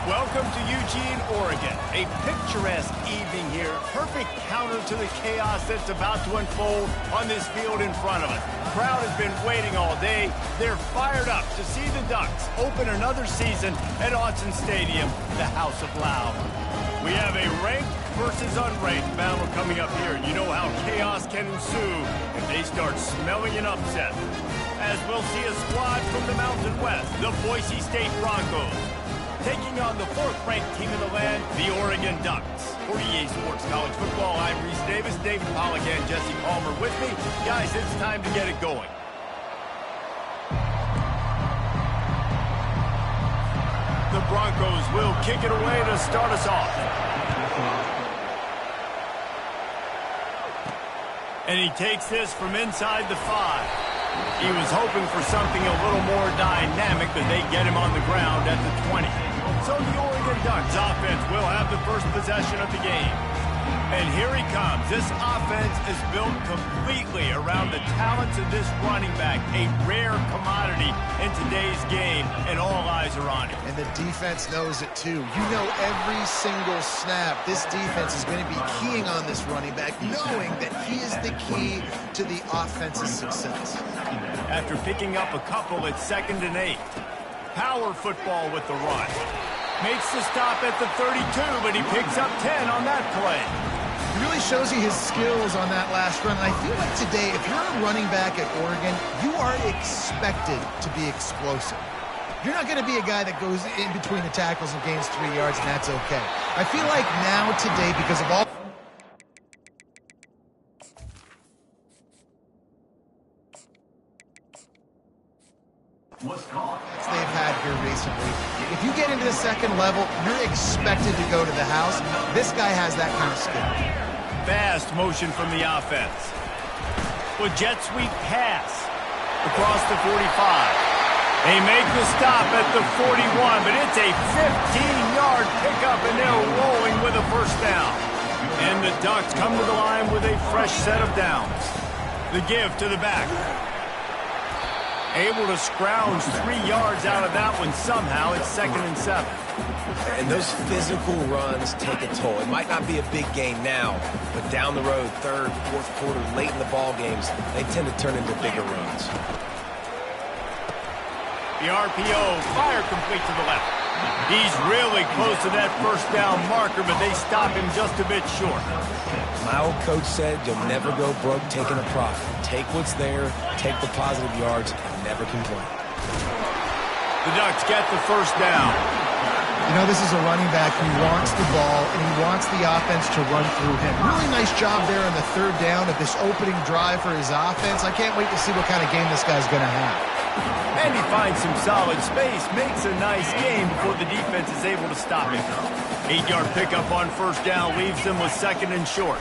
Welcome to Eugene, Oregon. A picturesque evening here. Perfect counter to the chaos that's about to unfold on this field in front of us. Crowd has been waiting all day. They're fired up to see the Ducks open another season at Autzen Stadium, the House of Loud. We have a ranked versus unranked battle coming up here. You know how chaos can ensue if they start smelling an upset. As we'll see a squad from the Mountain West, the Boise State Broncos, taking on the fourth-ranked team in the land, the Oregon Ducks. For EA Sports College Football, I'm Reese Davis, David Pollack, and Jesse Palmer with me. Guys, it's time to get it going. The Broncos will kick it away to start us off. And he takes this from inside the 5. He was hoping for something a little more dynamic, but they get him on the ground at the 20. So the Oregon Ducks offense will have the first possession of the game. And here he comes. This offense is built completely around the talents of this running back, a rare commodity in today's game, and all eyes are on him. And the defense knows it too. You know every single snap, this defense is going to be keying on this running back, knowing that he is the key to the offense's success. After picking up a couple, it's 2nd and 8. Power football with the run. Makes the stop at the 32, but he picks up 10 on that play. He really shows you his skills on that last run. And I feel like today, if you're a running back at Oregon, you are expected to be explosive. You're not going to be a guy that goes in between the tackles and gains 3 yards, and that's okay. I feel like now today, because of all they've had here recently, if you get into the second level, you're expected to go to the house. This guy has that kind of skill. Fast motion from the offense. With jet sweep pass across the 45. They make the stop at the 41, but it's a 15-yard pickup, and they're rolling with a first down. And the Ducks come to the line with a fresh set of downs. The give to the back. Able to scrounge 3 yards out of that one somehow. It's 2nd and 7. And those physical runs take a toll. It might not be a big gain now, but down the road, 3rd, 4th quarter, late in the ball games, they tend to turn into bigger runs. The RPO, fire complete to the left. He's really close to that first down marker, but they stop him just a bit short. My old coach said you'll never go broke taking a profit. Take what's there, take the positive yards, and never complain. The Ducks get the first down. You know, this is a running back who wants the ball, and he wants the offense to run through him. Really nice job there on the 3rd down of this opening drive for his offense. I can't wait to see what kind of game this guy's going to have. And he finds some solid space, makes a nice game before the defense is able to stop him. 8-yard pickup on first down leaves them with 2nd and short.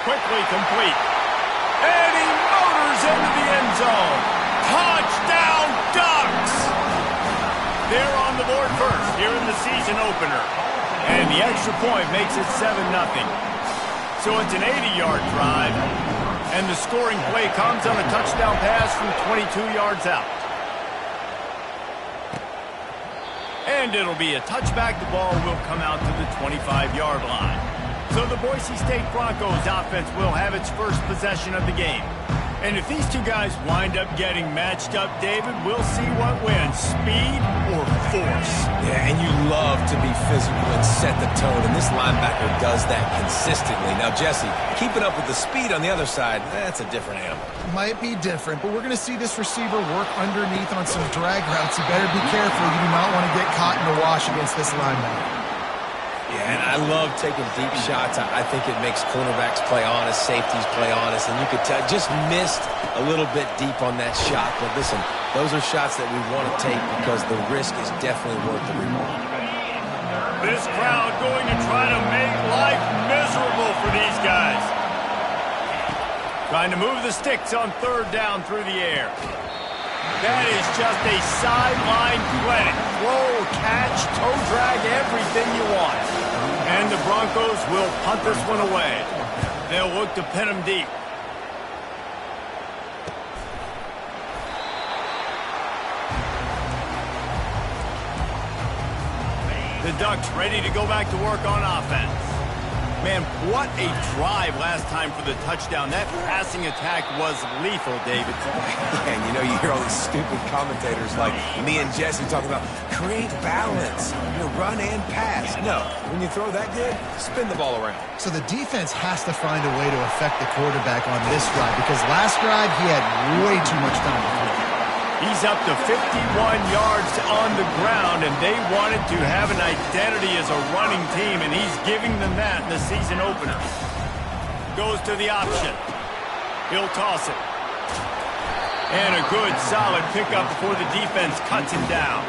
Quickly complete. And he motors into the end zone. Touchdown, Ducks! They're on the board first here in the season opener. And the extra point makes it 7-0. So it's an 80-yard drive. And the scoring play comes on a touchdown pass from 22 yards out. And it'll be a touchback. The ball will come out to the 25-yard line. So the Boise State Broncos offense will have its first possession of the game. And if these two guys wind up getting matched up, David, we'll see what wins, speed or force. Yeah, and you love to be physical and set the tone, and this linebacker does that consistently. Now, Jesse, keeping up with the speed on the other side, that's a different animal. Might be different, but we're going to see this receiver work underneath on some drag routes. You better be careful. You do not want to get caught in the wash against this linebacker. Yeah, and I love taking deep shots. I think it makes cornerbacks play honest, safeties play honest, and you could tell just missed a little bit deep on that shot. But listen, those are shots that we want to take because the risk is definitely worth the reward. This crowd going to try to make life miserable for these guys. Trying to move the sticks on 3rd down through the air. That is just a sideline clinic. Throw, catch, toe drag, everything you want. And the Broncos will punt this one away. They'll look to pin him deep. The Ducks ready to go back to work on offense. Man, what a drive last time for the touchdown. That passing attack was lethal, David. And you know, you hear all these stupid commentators like me and Jesse talking about create balance, run and pass. No, when you throw that good, spin the ball around. So the defense has to find a way to affect the quarterback on this drive because last drive he had way too much time to throw. He's up to 51 yards on the ground, and they wanted to have an identity as a running team, and he's giving them that in the season opener. Goes to the option. He'll toss it. And a good, solid pickup before the defense cuts him down.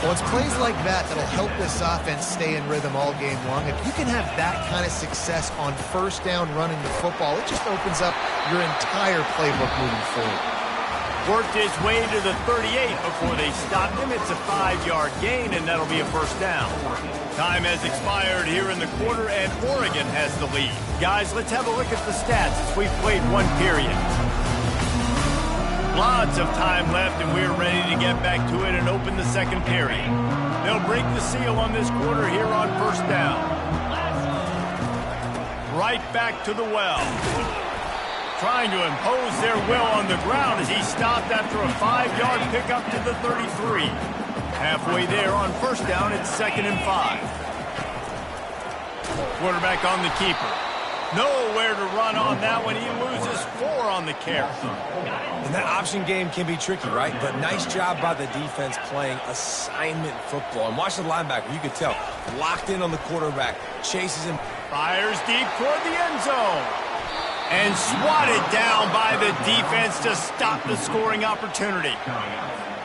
Well, it's plays like that that'll help this offense stay in rhythm all game long. If you can have that kind of success on first down running the football, it just opens up your entire playbook moving forward. Worked his way to the 38 before they stopped him. It's a 5-yard gain, and that'll be a first down. Time has expired here in the quarter, and Oregon has the lead. Guys, let's have a look at the stats as we've played one period. Lots of time left, and we're ready to get back to it and open the second period. They'll break the seal on this quarter here on first down. Right back to the well. Trying to impose their will on the ground as he stopped after a 5-yard pickup to the 33. Halfway there on first down, it's 2nd and 5. Quarterback on the keeper. Nowhere to run on that one. He loses 4 on the carry. And that option game can be tricky, right? But nice job by the defense playing assignment football. And watch the linebacker. You could tell. Locked in on the quarterback. Chases him. Fires deep toward the end zone. And swatted down by the defense to stop the scoring opportunity.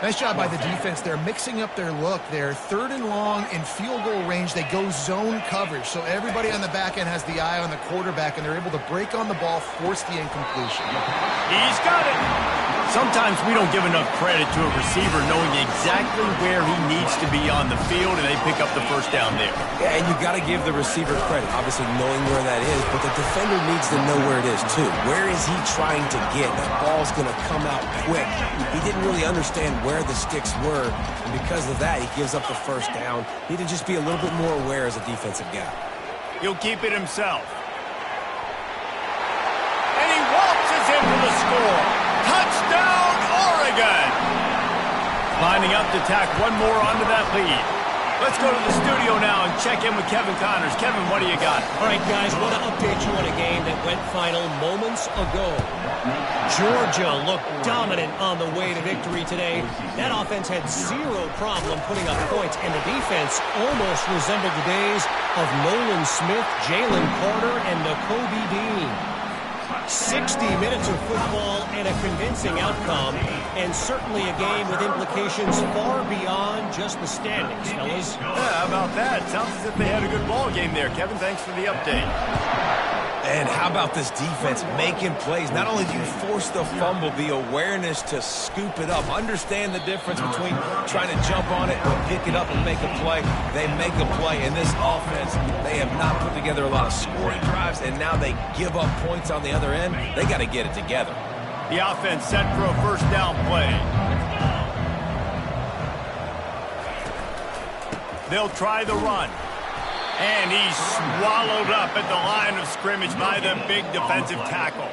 Nice job by the defense. They're mixing up their look. They're 3rd and long in field goal range. They go zone coverage. So everybody on the back end has the eye on the quarterback, and they're able to break on the ball, force the incompletion. He's got it. Sometimes we don't give enough credit to a receiver knowing exactly where he needs to be on the field, and they pick up the first down there. Yeah, and you got to give the receiver credit, obviously knowing where that is, but the defender needs to know where it is too. Where is he trying to get? That ball's going to come out quick. He didn't really understand where the sticks were, and because of that, he gives up the first down. Need to just be a little bit more aware as a defensive guy. He'll keep it himself. And he waltzes in for the score. Touchdown, Oregon! Lining up to tack one more onto that lead. Let's go to the studio now and check in with Kevin Connors. Kevin, what do you got? All right, guys, want to update you on a game that went final moments ago. Georgia looked dominant on the way to victory today. That offense had 0 problem putting up points, and the defense almost resembled the days of Nolan Smith, Jalen Carter, and Nakobe Dean. 60 minutes of football and a convincing outcome, and certainly a game with implications far beyond just the standings, fellas. Yeah, how about that? Sounds as if they had a good ball game there. Kevin, thanks for the update. And how about this defense making plays? Not only do you force the fumble, the awareness to scoop it up. Understand the difference between trying to jump on it and pick it up and make a play. They make a play. In this offense, they have not put together a lot of scoring drives, and now they give up points on the other end. They got to get it together. The offense set for a first down play. They'll try the run. And he's swallowed up at the line of scrimmage by the big defensive tackle.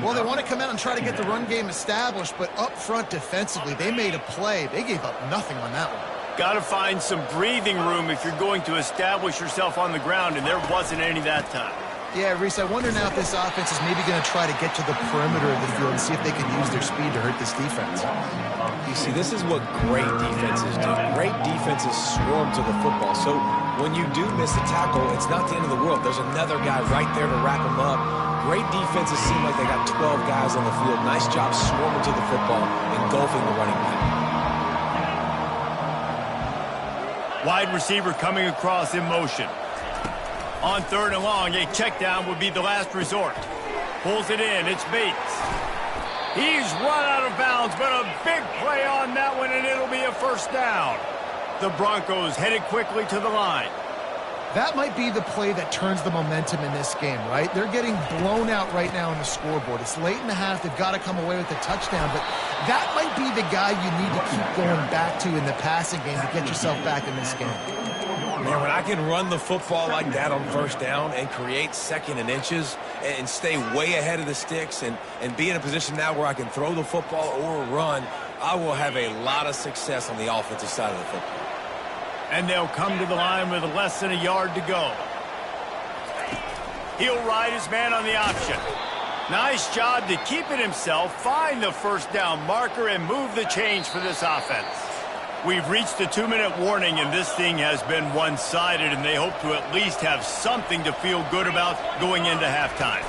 Well, they want to come out and try to get the run game established, but up front defensively, they made a play. They gave up nothing on that one. Got to find some breathing room if you're going to establish yourself on the ground, and there wasn't any that time. Yeah, Reese, I wonder now if this offense is maybe going to try to get to the perimeter of the field and see if they can use their speed to hurt this defense. You see, this is what great defenses do. Great defenses swarm to the football. So when you do miss a tackle, it's not the end of the world. There's another guy right there to wrap him up. Great defenses seem like they got 12 guys on the field. Nice job swarming to the football, engulfing the running back. Wide receiver coming across in motion. On 3rd and long, a check down would be the last resort. Pulls it in, it's Bates. He's run out of bounds, but a big play on that one, and it'll be a first down. The Broncos headed quickly to the line. That might be the play that turns the momentum in this game, right? They're getting blown out right now on the scoreboard. It's late in the half. They've got to come away with a touchdown, but that might be the guy you need to keep going back to in the passing game to get yourself back in this game. Man, when I can run the football like that on first down and create second and inches and stay way ahead of the sticks and be in a position now where I can throw the football or run, I will have a lot of success on the offensive side of the football. And they'll come to the line with less than a yard to go. He'll ride his man on the option. Nice job to keep it himself, find the first down marker, and move the change for this offense. We've reached the 2-minute warning, and this thing has been one-sided, and they hope to at least have something to feel good about going into halftime.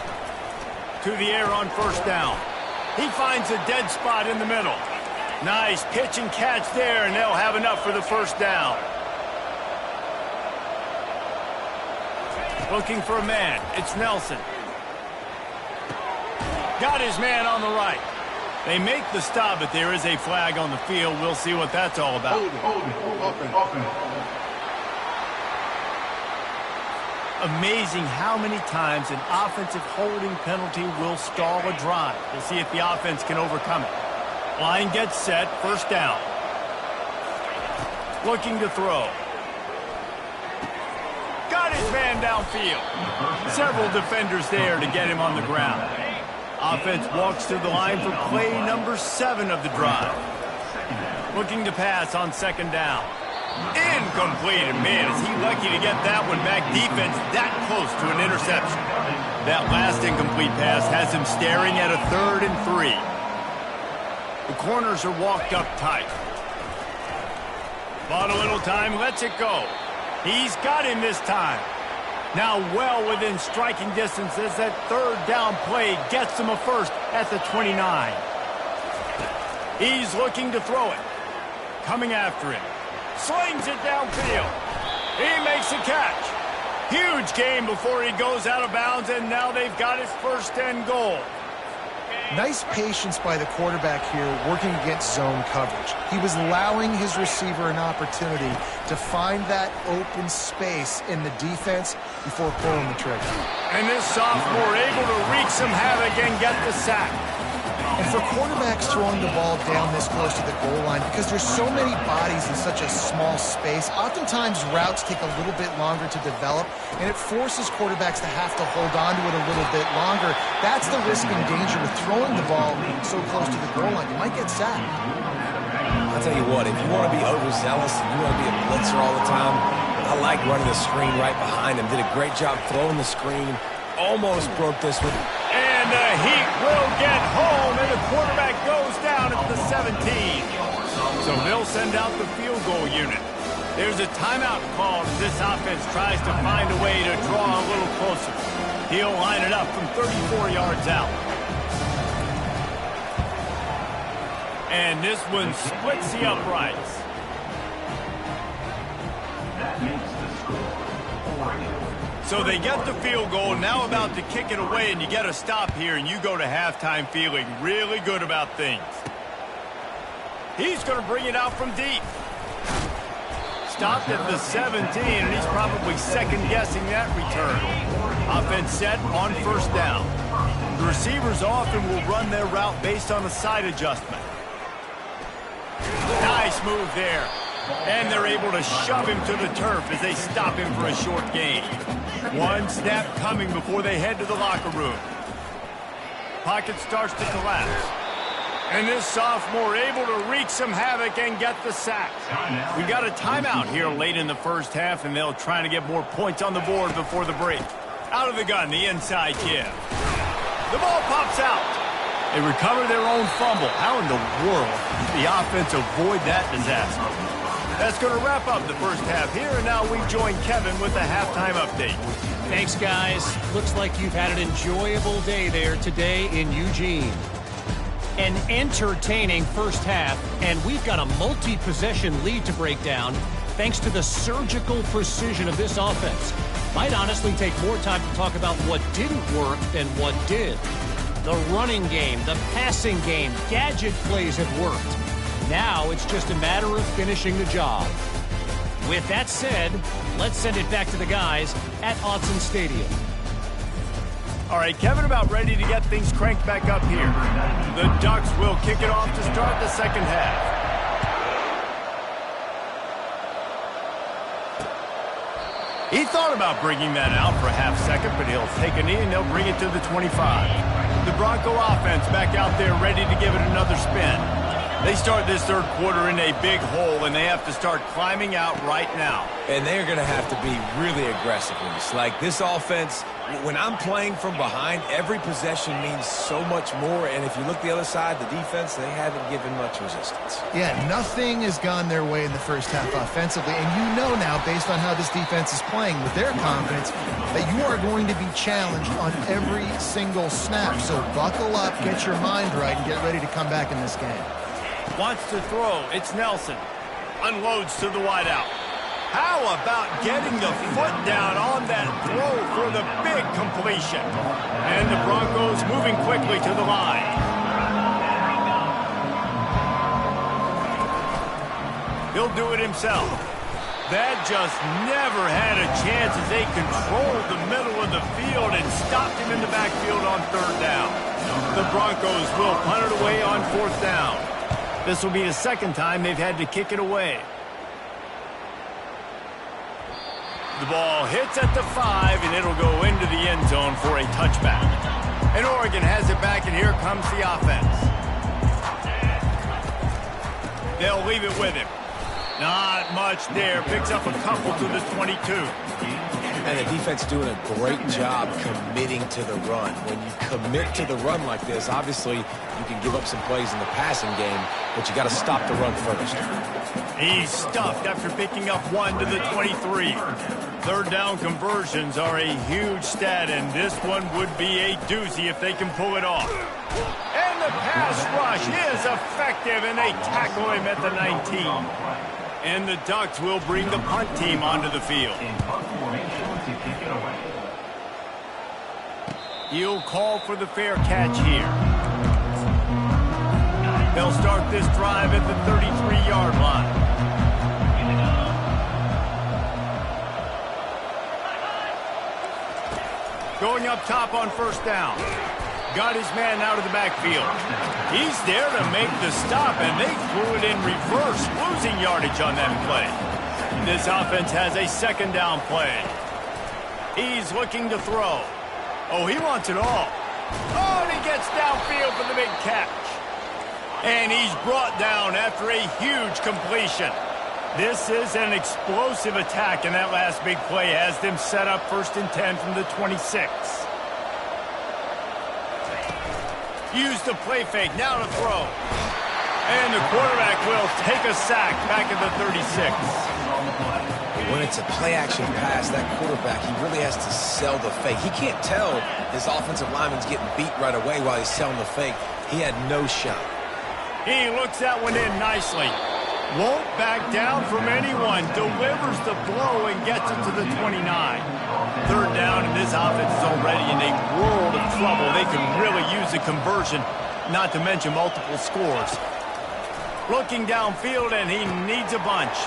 To the air on first down. He finds a dead spot in the middle. Nice pitch and catch there, and they'll have enough for the first down. Looking for a man. It's Nelson. Got his man on the right. They make the stop, but there is a flag on the field. We'll see what that's all about. Amazing how many times an offensive holding penalty will stall a drive. We'll see if the offense can overcome it. Line gets set, first down. Looking to throw. Got his man downfield. Several defenders there to get him on the ground. Offense walks to the line for play number 7 of the drive. Looking to pass on second down. Incomplete. And man, is he lucky to get that one back. Defense that close to an interception. That last incomplete pass has him staring at a 3rd and 3. The corners are walked up tight. Bought a little time, lets it go. He's got him this time. Now well within striking distance as that 3rd down play gets him a first at the 29. He's looking to throw it. Coming after him. Slings it downfield. He makes a catch. Huge gain before he goes out of bounds, and now they've got his first and goal. Nice patience by the quarterback here working against zone coverage. He was allowing his receiver an opportunity to find that open space in the defense before pulling the trigger. And this sophomore able to wreak some havoc and get the sack. And for quarterbacks throwing the ball down this close to the goal line, because there's so many bodies in such a small space, oftentimes routes take a little bit longer to develop, and it forces quarterbacks to have to hold on to it a little bit longer. That's the risk and danger with throwing the ball so close to the goal line. You might get sacked. I'll tell you what, if you want to be overzealous and you want to be a blitzer all the time, I like running the screen right behind him. Did a great job throwing the screen. Almost broke this one. And the Heat will get home, and the quarterback goes down at the 17. So they'll send out the field goal unit. There's a timeout called as this offense tries to find a way to draw a little closer. He'll line it up from 34 yards out. And this one splits the uprights. So they get the field goal, now about to kick it away, and you get a stop here, and you go to halftime feeling really good about things. He's going to bring it out from deep. Stopped at the 17, and he's probably second-guessing that return. Offense set on first down. The receivers often will run their route based on a side adjustment. Nice move there. And they're able to shove him to the turf as they stop him for a short gain. One snap coming before they head to the locker room. Pocket starts to collapse. And this sophomore able to wreak some havoc and get the sack. We got a timeout here late in the first half, and they'll try to get more points on the board before the break. Out of the gun, the inside give. The ball pops out. They recover their own fumble. How in the world did the offense avoid that disaster? That's going to wrap up the first half here, and now we join Kevin with the halftime update. Thanks, guys. Looks like you've had an enjoyable day there today in Eugene. An entertaining first half, and we've got a multi-possession lead to break down thanks to the surgical precision of this offense. Might honestly take more time to talk about what didn't work than what did. The running game, the passing game, gadget plays have worked. Now it's just a matter of finishing the job. With that said, let's send it back to the guys at Autzen Stadium. All right, Kevin about ready to get things cranked back up here. The Ducks will kick it off to start the second half. He thought about bringing that out for a half second, but he'll take a knee and they'll bring it to the 25. The Bronco offense back out there ready to give it another spin. They start this third quarter in a big hole, and they have to start climbing out right now. And they're going to have to be really aggressive with this. Like this offense, when I'm playing from behind, every possession means so much more. And if you look the other side, the defense, they haven't given much resistance. Yeah, nothing has gone their way in the first half offensively. And you know now, based on how this defense is playing with their confidence, that you are going to be challenged on every single snap. So buckle up, get your mind right, and get ready to come back in this game. Wants to throw. It's Nelson. Unloads to the wideout. How about getting the foot down on that throw for the big completion? And the Broncos moving quickly to the line. He'll do it himself. That just never had a chance as they controlled the middle of the field and stopped him in the backfield on third down. The Broncos will punt it away on fourth down. This will be the second time they've had to kick it away. The ball hits at the 5, and it'll go into the end zone for a touchback. And Oregon has it back, and here comes the offense. They'll leave it with him. Not much there. Picks up a couple to the 22. And the defense doing a great job committing to the run. When you commit to the run like this, obviously you can give up some plays in the passing game, but you got to stop the run first. He's stuffed after picking up 1 to the 23. Third down conversions are a huge stat, and this one would be a doozy if they can pull it off. And the pass rush is effective, and they tackle him at the 19. And the Ducks will bring the punt team onto the field. He'll call for the fair catch here. They'll start this drive at the 33-yard line. Going up top on first down. Got his man out of the backfield. He's there to make the stop, and they threw it in reverse, losing yardage on that play. This offense has a second down play. He's looking to throw. Oh, he wants it all. Oh, and he gets downfield for the big catch. And he's brought down after a huge completion. This is an explosive attack, and that last big play has them set up 1st and 10 from the 26. Use the play fake, now to throw. And the quarterback will take a sack back at the 36. When it's a play-action pass, that quarterback, he really has to sell the fake. He can't tell his offensive lineman's getting beat right away while he's selling the fake. He had no shot. He looks that one in nicely. Won't back down from anyone. Delivers the blow and gets it to the 29. Third down, and this offense is already in a world of trouble. They can really use a conversion, not to mention multiple scores. Looking downfield, and he needs a bunch.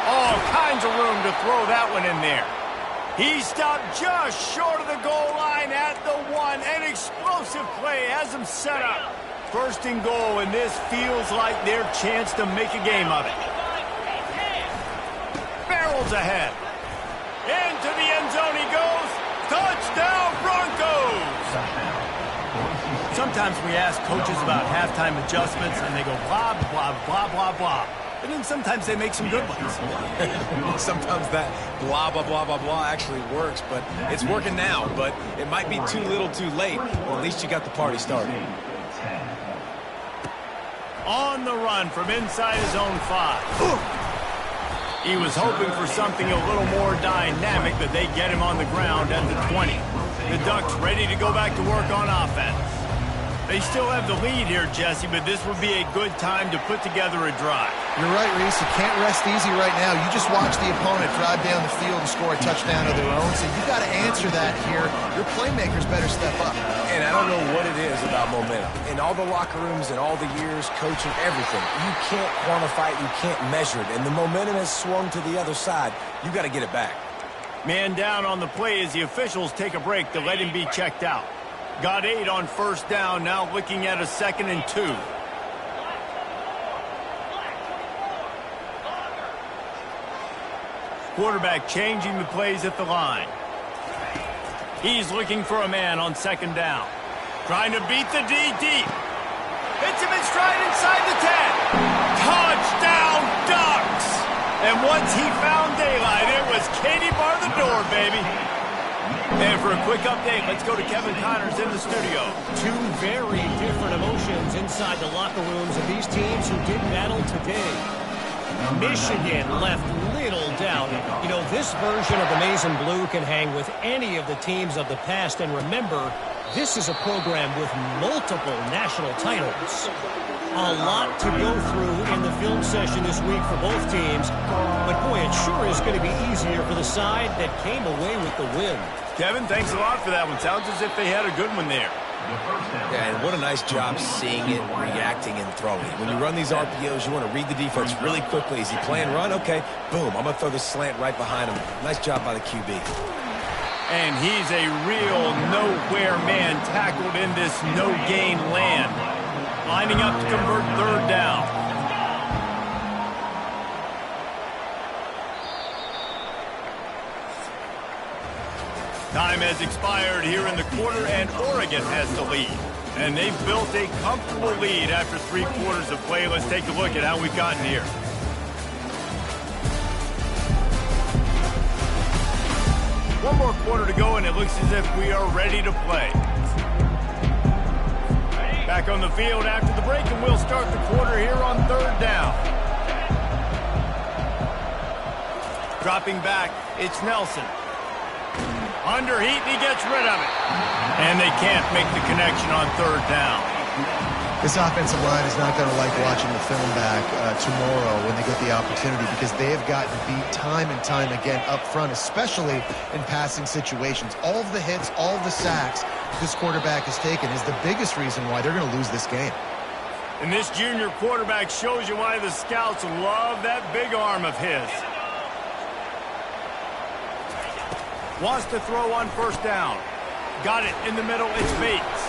All kinds of room to throw that one in there. He stopped just short of the goal line at the 1. An explosive play has him set up. 1st and goal, and this feels like their chance to make a game of it. Barrels ahead. Into the end zone he goes. Touchdown, Broncos! Sometimes we ask coaches about halftime adjustments, and they go blah, blah, blah, blah, blah. And then sometimes they make some good ones. Sometimes that blah, blah, blah, blah, blah actually works, but it's working now. But it might be too little too late. Well, at least you got the party started. On the run from inside his own 5. He was hoping for something a little more dynamic, but they get him on the ground at the 20. The Ducks ready to go back to work on offense. They still have the lead here, Jesse, but this would be a good time to put together a drive. You're right, Reese. You can't rest easy right now. You just watch the opponent drive down the field and score a touchdown of their own, so you got to answer that here. Your playmakers better step up. And I don't know what it is about momentum. In all the locker rooms and all the years, coaching, everything, you can't quantify it, you can't measure it. And the momentum has swung to the other side. You got to get it back. Man down on the play as the officials take a break to let him be checked out. Got 8 on first down, now looking at a 2nd and 2. Quarterback changing the plays at the line. He's looking for a man on second down. Trying to beat the D deep. Hits him in stride inside the 10. Touchdown Ducks! And once he found daylight, it was Katie bar the door, baby. And for a quick update, let's go to Kevin Connors in the studio. Two very different emotions inside the locker rooms of these teams who did battle today. Michigan left little doubt. You know, this version of the Maize and Blue can hang with any of the teams of the past. And remember, this is a program with multiple national titles. A lot to go through in the film session this week for both teams. But boy, it sure is going to be easier for the side that came away with the win. Kevin, thanks a lot for that one. Sounds as if they had a good one there. Yeah, and what a nice job seeing it, reacting, and throwing. When you run these RPOs, you want to read the defense really quickly. Is he playing run? Okay, boom, I'm going to throw the slant right behind him. Nice job by the QB. And he's a real nowhere man tackled in this no-gain land. Lining up to convert third down. Time has expired here in the quarter, and Oregon has the lead. And they've built a comfortable lead after 3 quarters of play. Let's take a look at how we've gotten here. One more quarter to go, and it looks as if we are ready to play. Back on the field after the break, and we'll start the quarter here on third down. Dropping back, it's Nelson. Under heat, and he gets rid of it. And they can't make the connection on third down. This offensive line is not going to like watching the film back tomorrow when they get the opportunity, because they have gotten beat time and time again up front, especially in passing situations. All of the hits, all of the sacks this quarterback has taken is the biggest reason why they're going to lose this game. And this junior quarterback shows you why the scouts love that big arm of his. Wants to throw on first down. Got it in the middle, it's Bates.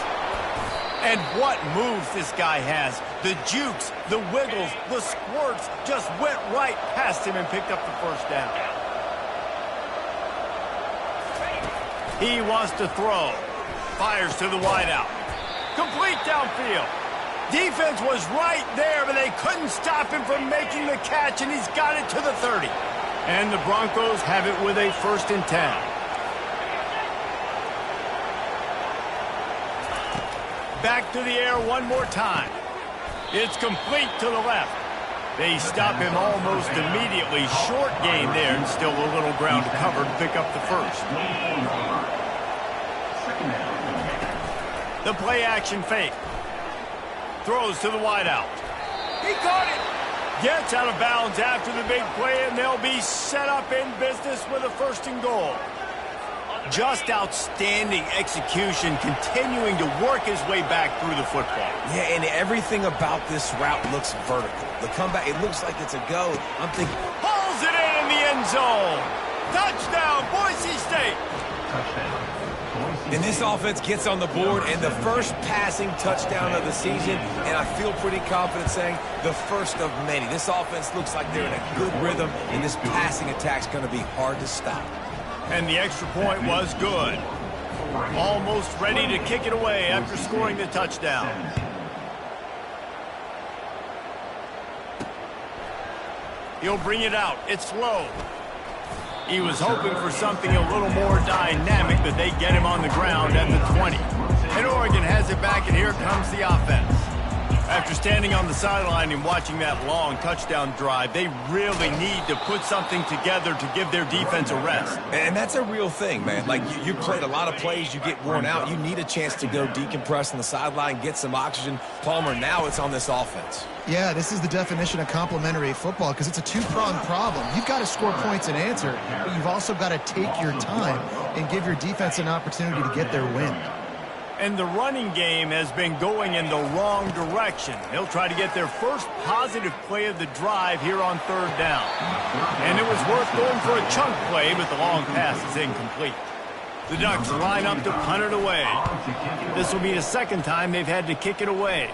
And what moves this guy has. The jukes, the wiggles, the squirts just went right past him and picked up the first down. He wants to throw. Fires to the wideout. Complete downfield. Defense was right there, but they couldn't stop him from making the catch, and he's got it to the 30. And the Broncos have it with a 1st and 10. Back to the air one more time. It's complete to the left. They stop him almost immediately. Short gain there, and still a little ground to cover to pick up the first. The play action fake. Throws to the wideout. He caught it. Gets out of bounds after the big play, and they'll be set up in business with a 1st and goal. Just outstanding execution, continuing to work his way back through the football. Yeah, and everything about this route looks vertical. The comeback, it looks like it's a go. I'm thinking, pulls it in the end zone. Touchdown, Boise State. And this offense gets on the board, and the first passing touchdown of the season, and I feel pretty confident saying the first of many. This offense looks like they're in a good rhythm, and this passing attack's going to be hard to stop. And the extra point was good. Almost ready to kick it away after scoring the touchdown. He'll bring it out. It's low. He was hoping for something a little more dynamic, but they get him on the ground at the 20. And Oregon has it back, and here comes the offense. After standing on the sideline and watching that long touchdown drive, they really need to put something together to give their defense a rest. And that's a real thing, man. Like, you played a lot of plays, you get worn out. You need a chance to go decompress on the sideline, get some oxygen. Palmer, now it's on this offense. Yeah, this is the definition of complementary football, because it's a two-pronged problem. You've got to score points and answer, but you've also got to take your time and give your defense an opportunity to get their win. And the running game has been going in the wrong direction. They'll try to get their first positive play of the drive here on third down. And it was worth going for a chunk play, but the long pass is incomplete. The Ducks line up to punt it away. This will be the 2nd time they've had to kick it away.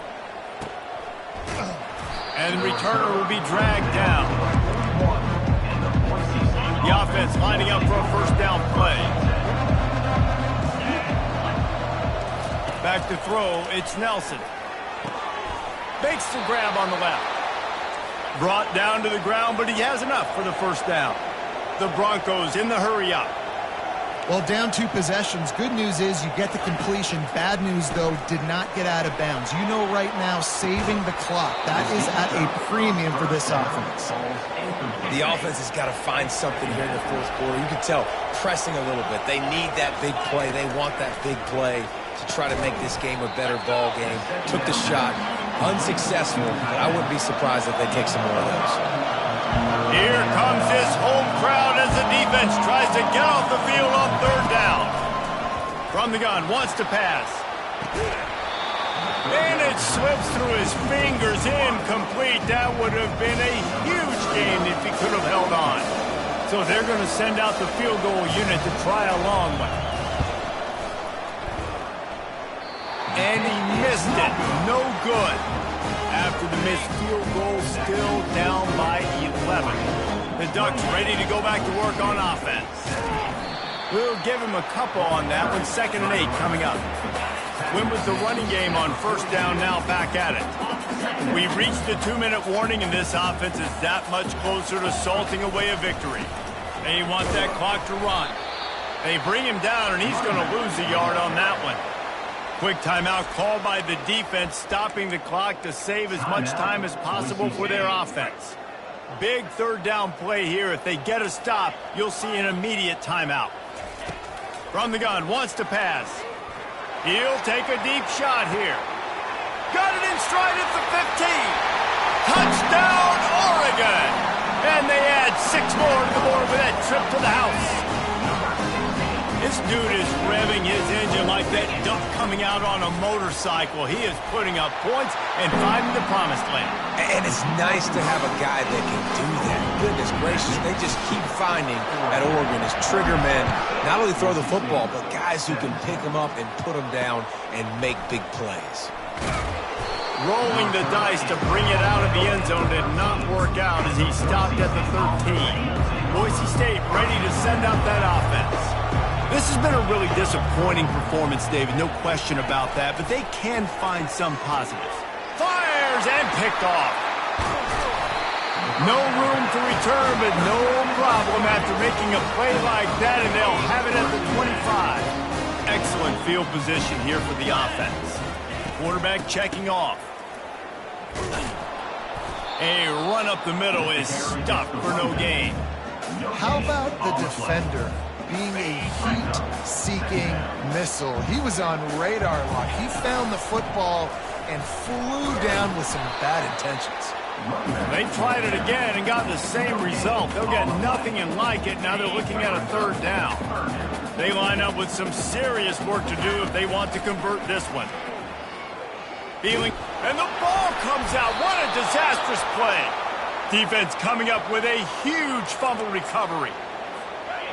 And the returner will be dragged down. The offense lining up for a first down play. Back to throw, it's Nelson. Makes the grab on the left. Brought down to the ground, but he has enough for the first down. The Broncos in the hurry-up. Well, down 2 possessions. Good news is you get the completion. Bad news, though, did not get out of bounds. You know right now, saving the clock. That is at a premium for this offense. The offense has got to find something here in the fourth quarter. You can tell, pressing a little bit. They need that big play. They want that big play to try to make this game a better ball game. Took the shot. Unsuccessful, but I wouldn't be surprised if they take some more of those. Here comes this home crowd as the defense tries to get off the field on third down. From the gun, wants to pass. And it slips through his fingers, incomplete. That would have been a huge game if he could have held on. So they're going to send out the field goal unit to try a long one. And he missed it. No good. After the missed field goal, still down by 11. The Ducks ready to go back to work on offense. We'll give him a couple on that one. 2nd and 8 coming up. Win with the running game on first down, now back at it. We've reached the 2-minute warning, and this offense is that much closer to salting away a victory. They want that clock to run. They bring him down, and he's going to lose a yard on that one. Quick timeout called by the defense, stopping the clock to save as much time as possible for their offense. Big third down play here. If they get a stop, you'll see an immediate timeout. From the gun, wants to pass. He'll take a deep shot here. Got it in stride at the 15. Touchdown, Oregon! And they add 6 more to the board with that trip to the house. This dude is revving his engine like that duck coming out on a motorcycle. He is putting up points and finding the promised land. And it's nice to have a guy that can do that. Goodness gracious, they just keep finding at Oregon as trigger men. Not only throw the football, but guys who can pick them up and put them down and make big plays. Rolling the dice to bring it out of the end zone did not work out as he stopped at the 13. Boise State ready to send out that offense. This has been a really disappointing performance, David, no question about that, but they can find some positives. Fires and picked off. No room to return, but no problem after making a play like that, and they'll have it at the 25. Excellent field position here for the offense. Quarterback checking off. A run up the middle is stuffed for no gain. How about the defender being a heat-seeking missile? He was on radar lock. He found the football and flew down with some bad intentions. They tried it again and got the same result. They'll get nothing and like it. Now they're looking at a third down. They line up with some serious work to do if they want to convert this one. Feeling, and the ball comes out. What a disastrous play. Defense coming up with a huge fumble recovery.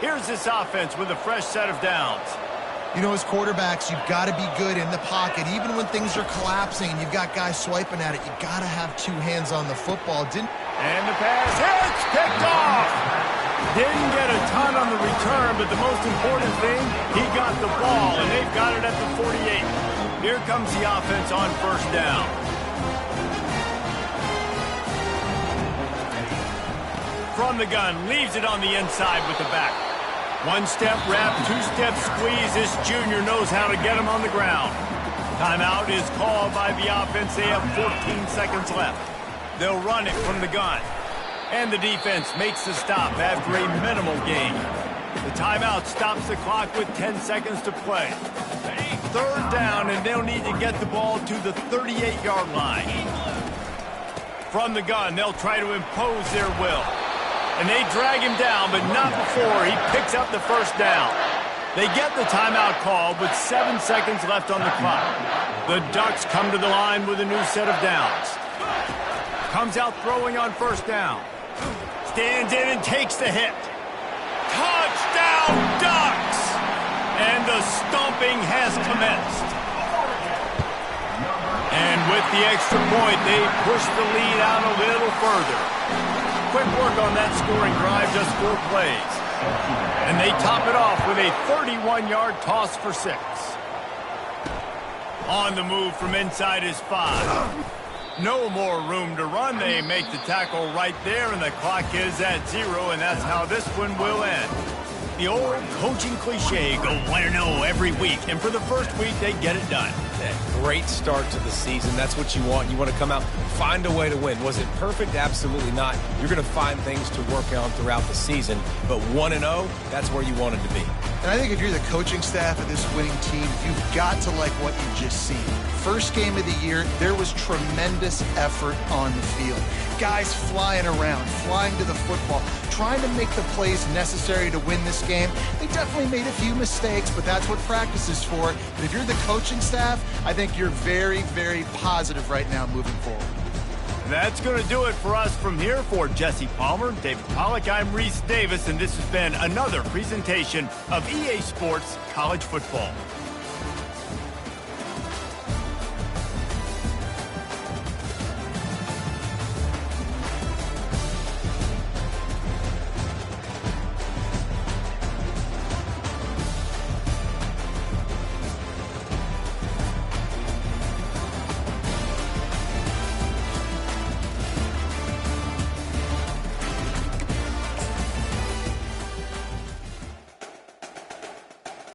Here's this offense with a fresh set of downs. You know, as quarterbacks, you've got to be good in the pocket. Even when things are collapsing and you've got guys swiping at it, you've got to have 2 hands on the football. And the pass, it's picked off. Didn't get a ton on the return, but the most important thing, he got the ball, and they've got it at the 48. Here comes the offense on first down. From the gun, leaves it on the inside with the back. 1-step wrap, 2-step squeeze. This junior knows how to get him on the ground. Timeout is called by the offense. They have 14 seconds left. They'll run it from the gun. And the defense makes the stop after a minimal gain. The timeout stops the clock with 10 seconds to play. Third down, and they'll need to get the ball to the 38-yard line. From the gun, they'll try to impose their will. And they drag him down, but not before he picks up the first down. They get the timeout called with 7 seconds left on the clock. The Ducks come to the line with a new set of downs. Comes out throwing on first down. Stands in and takes the hit. Touchdown, Ducks! And the stomping has commenced. And with the extra point, they push the lead out a little further. quick work on that scoring drive, just 4 plays. And they top it off with a 31-yard toss for 6. On the move from inside his 5. No more room to run. They make the tackle right there, and the clock is at 0, and that's how this one will end. The old coaching cliche, go 1-0 every week, and for the first week, they get it done. A great start to the season. That's what you want. You want to come out, find a way to win. Was it perfect? Absolutely not. You're going to find things to work on throughout the season, but 1-0, that's where you wanted to be. And I think if you're the coaching staff of this winning team, you've got to like what you've just seen. First game of the year, there was tremendous effort on the field. Guys flying around, flying to the football, trying to make the plays necessary to win this game. They definitely made a few mistakes, but that's what practice is for. And if you're the coaching staff, I think you're very, very positive right now moving forward. That's going to do it for us from here. For Jesse Palmer, David Pollack, I'm Reese Davis, and this has been another presentation of EA Sports College Football.